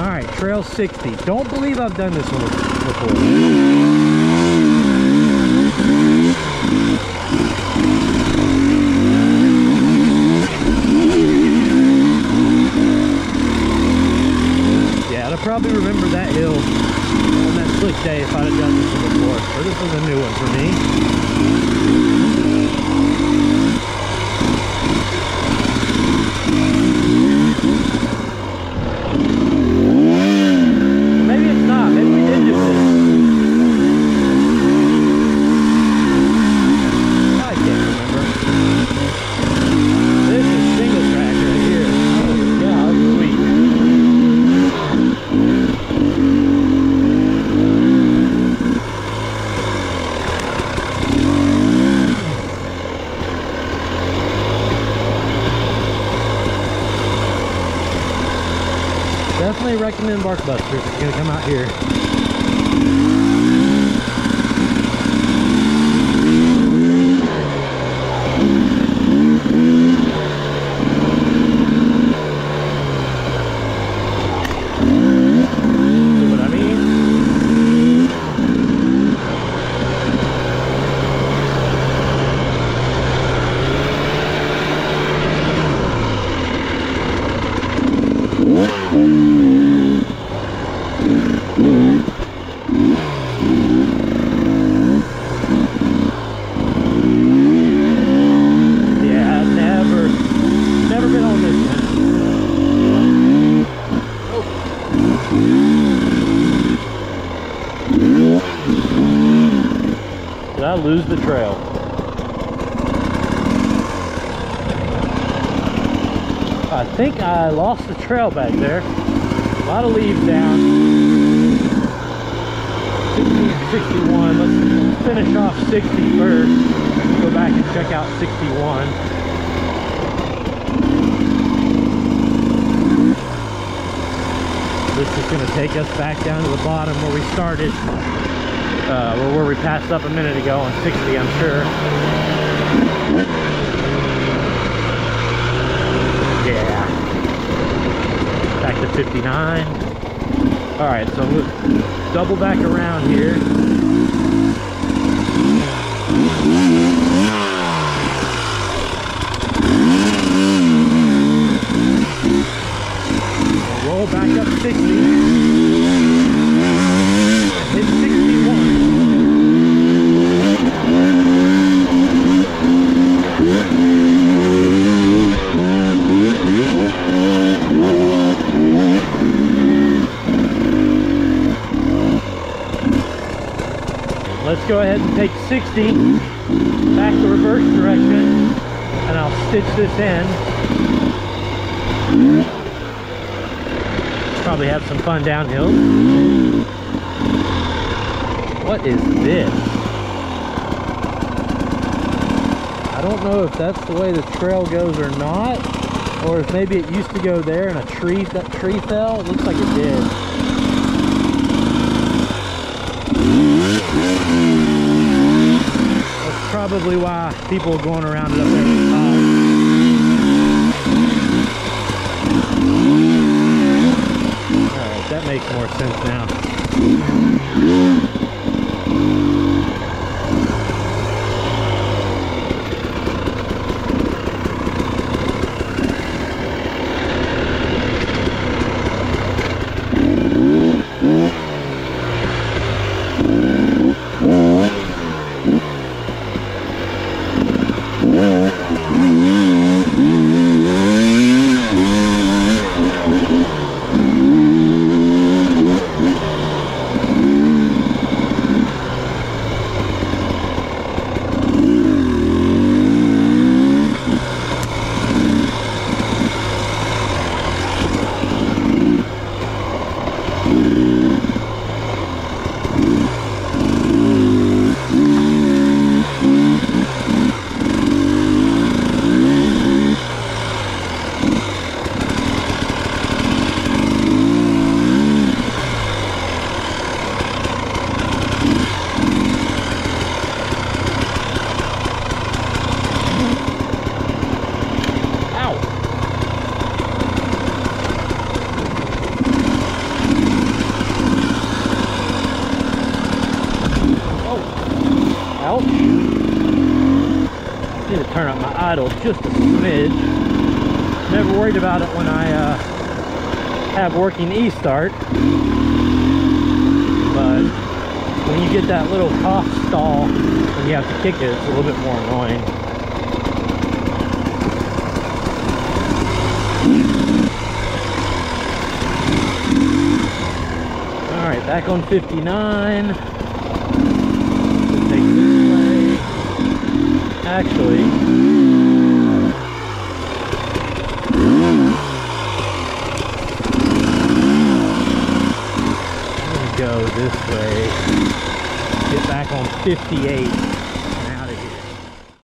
All right, trail 60. Don't believe I've done this one before. Yeah, I'd probably remember that hill on that slick day if I'd have done this one before. So this was a new one for me. Maybe it's not. Maybe we did do this. I can't remember. This is single track right here. Oh, yeah, that's sweet. Definitely recommend Barkbuster if you're gonna come out here. See what I mean? Yeah, I've never been on this one. Oh. Did I lose the trail? I think I lost the trail back there. A lot of leaves down. 61. Let's finish off 60 first. Go back and check out 61. This is going to take us back down to the bottom where we started, or where we passed up a minute ago on 60, I'm sure. Yeah. Back to 59. All right, so we'll double back around here. We'll roll back up 60. Hit 61. Let's go ahead and take 60 back the reverse direction, and I'll stitch this in. Probably have some fun downhill. What is this? I don't know if that's the way the trail goes or not, or if maybe it used to go there and that tree fell. It looks like it did. That's probably why people are going around it up there at the top. Alright, that makes more sense now. idle just a smidge. Never worried about it when I have working e-start, but when you get that little cough stall and you have to kick it, it's a little bit more annoying. All right, back on 59. We'll take this way. Actually, I'm gonna go this way. Get back on 58.